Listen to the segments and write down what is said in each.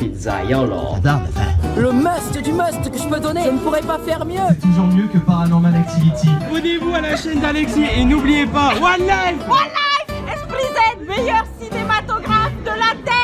pizza YOLO. J'adore le vin. Le must du must que je peux donner, je ne pourrais pas faire mieux. C'est toujours mieux que Paranormal Activity. Abonnez-vous à la chaîne d'Alexis et n'oubliez pas, One Life! One Life, Esprit Z, meilleur cinématographe de la Terre.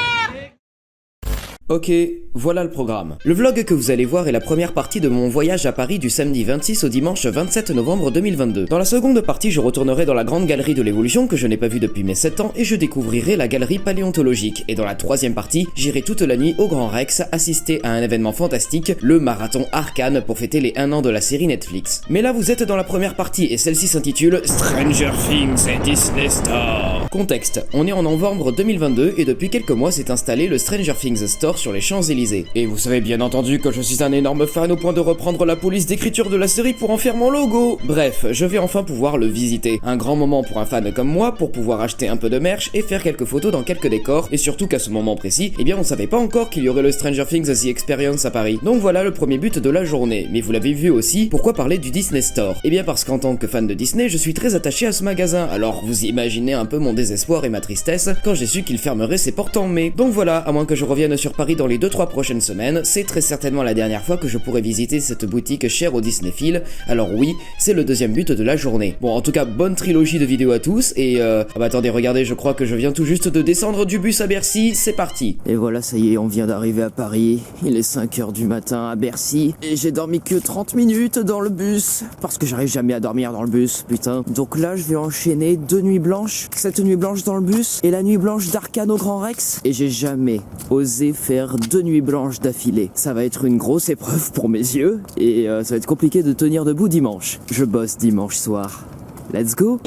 Ok, voilà le programme. Le vlog que vous allez voir est la première partie de mon voyage à Paris du samedi 26 au dimanche 27 novembre 2022. Dans la seconde partie, je retournerai dans la grande galerie de l'évolution que je n'ai pas vue depuis mes 7 ans et je découvrirai la galerie paléontologique. Et dans la troisième partie, j'irai toute la nuit au Grand Rex assister à un événement fantastique, le marathon Arcane pour fêter les 1 an de la série Netflix. Mais là vous êtes dans la première partie et celle-ci s'intitule Stranger Things et Disney Store. Contexte, on est en novembre 2022 et depuis quelques mois s'est installé le Stranger Things Store sur les Champs-Élysées. Et vous savez bien entendu que je suis un énorme fan au point de reprendre la police d'écriture de la série pour en faire mon logo. Bref, je vais enfin pouvoir le visiter. Un grand moment pour un fan comme moi pour pouvoir acheter un peu de merch et faire quelques photos dans quelques décors et surtout qu'à ce moment précis, eh bien on savait pas encore qu'il y aurait le Stranger Things The Experience à Paris. Donc voilà le premier but de la journée. Mais vous l'avez vu aussi, pourquoi parler du Disney Store? Eh bien parce qu'en tant que fan de Disney, je suis très attaché à ce magasin. Alors vous imaginez un peu mon désespoir et ma tristesse quand j'ai su qu'il fermerait ses portes en mai. Donc voilà, à moins que je revienne sur Paris dans les 2-3 prochaines semaines, c'est très certainement la dernière fois que je pourrai visiter cette boutique chère au Disneyphile. Alors oui, c'est le deuxième but de la journée. Bon, en tout cas, bonne trilogie de vidéos à tous et ah bah attendez, regardez, je crois que je viens tout juste de descendre du bus à Bercy, c'est parti. Et voilà, ça y est, on vient d'arriver à Paris. Il est 5h du matin à Bercy et j'ai dormi que 30 minutes dans le bus parce que j'arrive jamais à dormir dans le bus, putain. Donc là, je vais enchaîner 2 nuits blanches, cette nuit blanche dans le bus et la nuit blanche d'Arcane au Grand Rex et j'ai jamais osé faire 2 nuits blanches d'affilée. Ça va être une grosse épreuve pour mes yeux et ça va être compliqué de tenir debout dimanche. Je bosse dimanche soir. Let's go!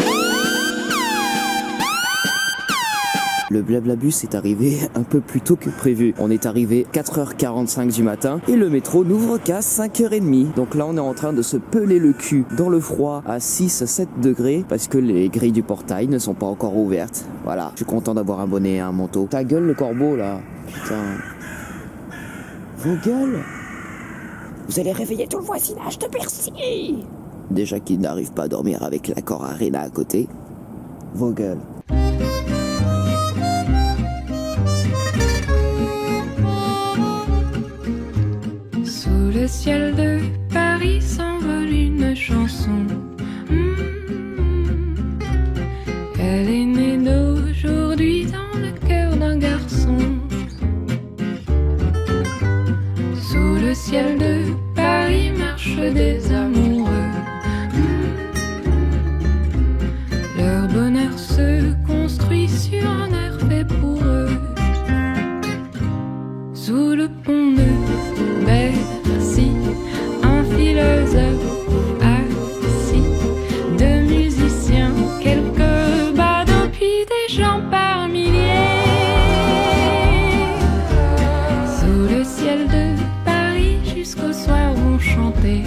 Le Blablabus est arrivé un peu plus tôt que prévu. On est arrivé 4h45 du matin et le métro n'ouvre qu'à 5h30. Donc là on est en train de se peler le cul dans le froid à 6-7 degrés parce que les grilles du portail ne sont pas encore ouvertes. Voilà, je suis content d'avoir un bonnet et un manteau. Ta gueule le corbeau là. Putain. Vos gueules. Vous allez réveiller tout le voisinage de Bercy. Déjà qu'ils n'arrivent pas à dormir avec l'Accor Arena à côté. Vos gueules. Sous le ciel de Paris s'envole une chanson. Elle est née d'aujourd'hui dans le cœur d'un garçon. Sous le ciel de Paris marchent des amoureux. Leur bonheur se construit sur un air fait pour eux. Sous le pont de Bercy, un philosophe assis, 2 musiciens, quelques badauds, puis des gens par milliers. Sous le ciel de Paris, jusqu'au soir vont chanter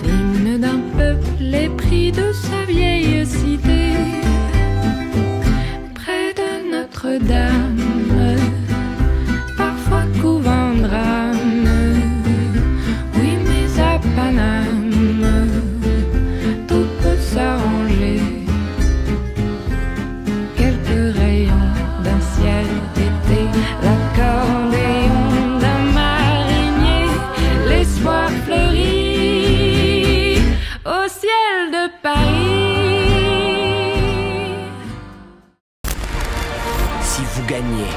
l'hymne d'un peuple épris de sa vieille cité. Près de Notre-Dame, parfois couvre un drame. Oui, mais à Paname, tout peut s'arranger. Quelques rayons d'un ciel d'été, l'accordéon d'un marinier, l'espoir fleurit au ciel de Paris. Si vous gagnez,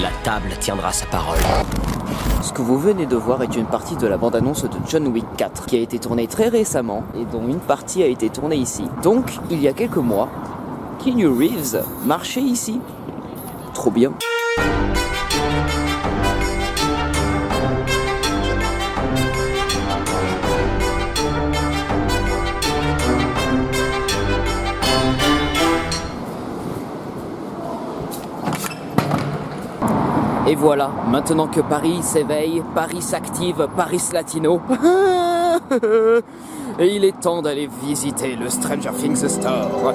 la table tiendra sa parole. Ce que vous venez de voir est une partie de la bande-annonce de John Wick 4 qui a été tournée très récemment et dont une partie a été tournée ici. Donc, il y a quelques mois, Keanu Reeves marchait ici. Trop bien. Et voilà, maintenant que Paris s'éveille, Paris s'active, Paris Latino. Et il est temps d'aller visiter le Stranger Things Store.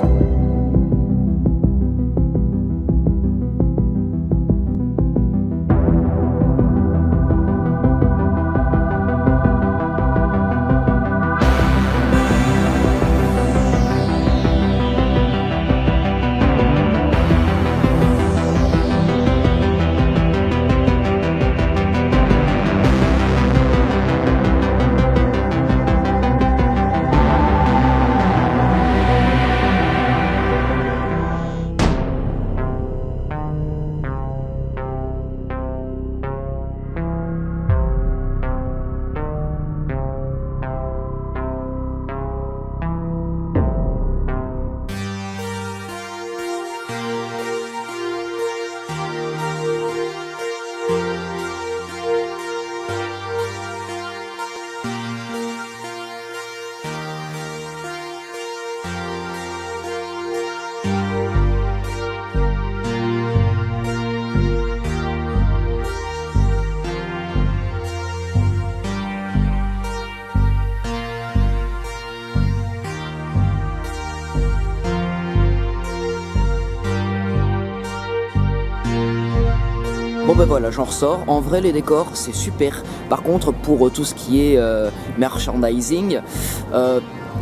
Bon ben voilà, j'en ressors. En vrai, les décors, c'est super. Par contre, pour tout ce qui est merchandising,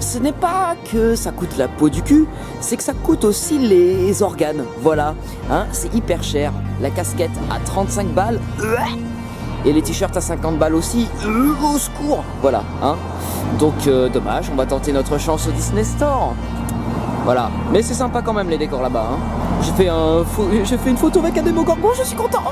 ce n'est pas que ça coûte la peau du cul, c'est que ça coûte aussi les organes. Voilà, hein, c'est hyper cher. La casquette à 35 balles. Et les t-shirts à 50 balles aussi. Au secours. Voilà, hein. Donc, dommage, on va tenter notre chance au Disney Store. Voilà, mais c'est sympa quand même les décors là-bas, hein. J'ai fait une photo avec un Démogorgon, je suis content.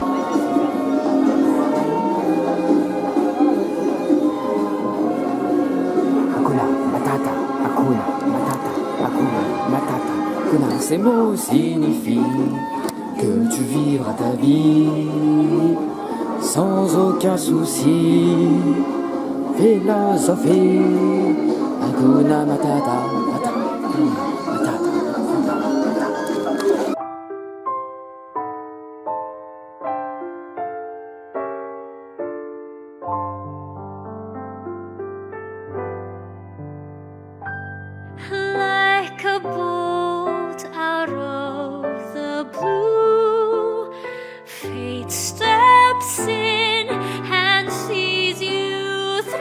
Hakuna Matata, Hakuna Matata, Hakuna Matata, Hakuna. Ces mots signifient que tu vivras ta vie sans aucun souci. Philosophie, Hakuna Matata, Matata, Matata. Like a bolt out of the blue, fate steps in and sees you through.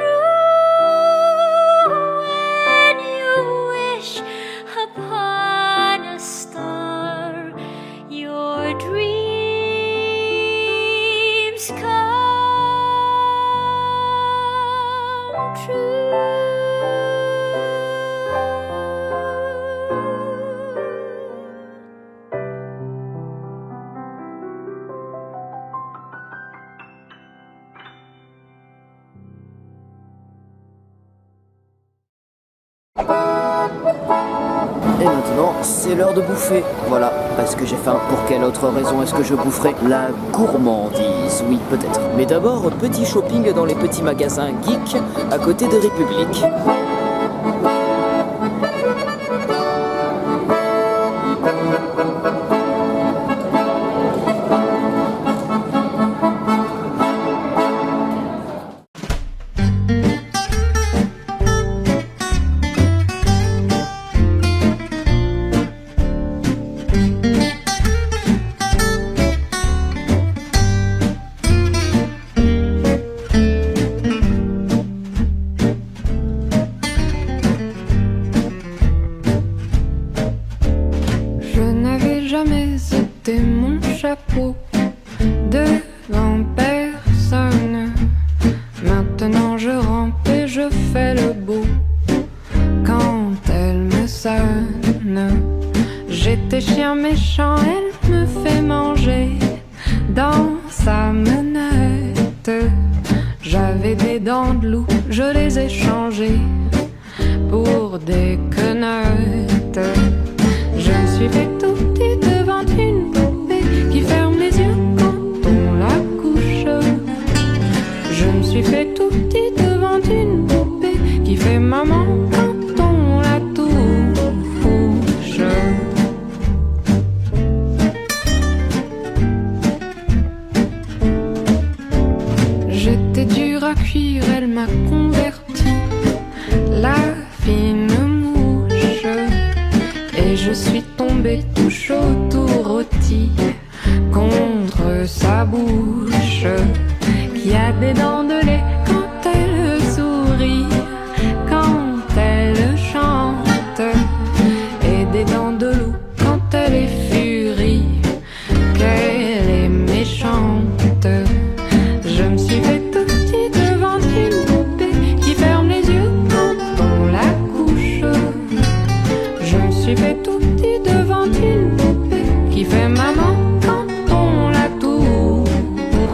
When you wish upon a star, your dreams come true. Et maintenant, c'est l'heure de bouffer. Voilà, parce que j'ai faim. Pour quelle autre raison est-ce que je boufferai? La gourmandise, oui, peut-être. Mais d'abord, petit shopping dans les petits magasins geeks à côté de République. Je n'avais jamais ôté mon chapeau devant personne. Maintenant je rampe et je fais le beau quand elle me sonne. J'étais chien méchant, elle me fait manger dans sa menette. J'avais des dents de loup, je les ai changées pour des quenottes. Je me suis fait tout petit devant une poupée qui ferme les yeux quand on la couche. Je me suis fait tout petit devant une poupée qui fait maman quand on la touche. J'étais dure à cuire, elle m'a converti, la fine mouche. Et je suis tombée tout chaud, tout rôti contre sa bouche, qui a des dents de lait quand elle sourit, quand elle chante, et des dents de loup quand elle est furie, qu'elle est méchante. Je me suis fait tout petit devant une poupée qui ferme les yeux quand on la couche. Je me suis fait tout petit devant une poupée qui fait maman quand on la touche.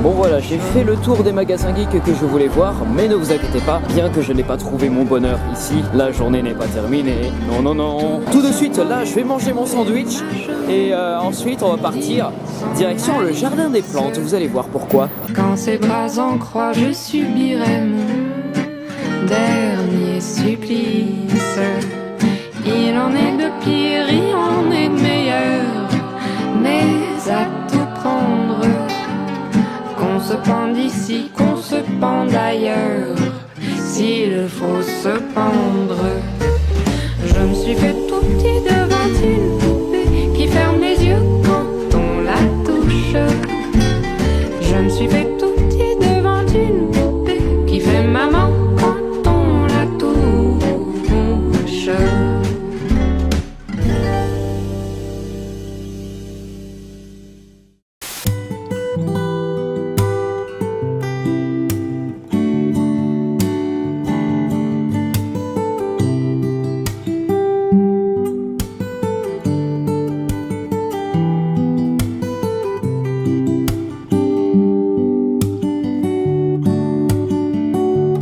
Bon voilà, j'ai fait le tour des magasins geeks que je voulais voir, mais ne vous inquiétez pas, bien que je n'ai pas trouvé mon bonheur ici, la journée n'est pas terminée. Non, non, non. Tout de suite, là, je vais manger mon sandwich et ensuite on va partir direction le jardin des plantes. Vous allez voir pourquoi. Quand ses bras en croix, je subirai mon dernier supplice. Il en est de pire, il en est de meilleur, mais à tout prendre, qu'on se pende ici, qu'on se pende ailleurs, s'il faut se pendre. Je me suis fait tout petit devant une poupée qui ferme les yeux quand on la touche. Je Je me suis fait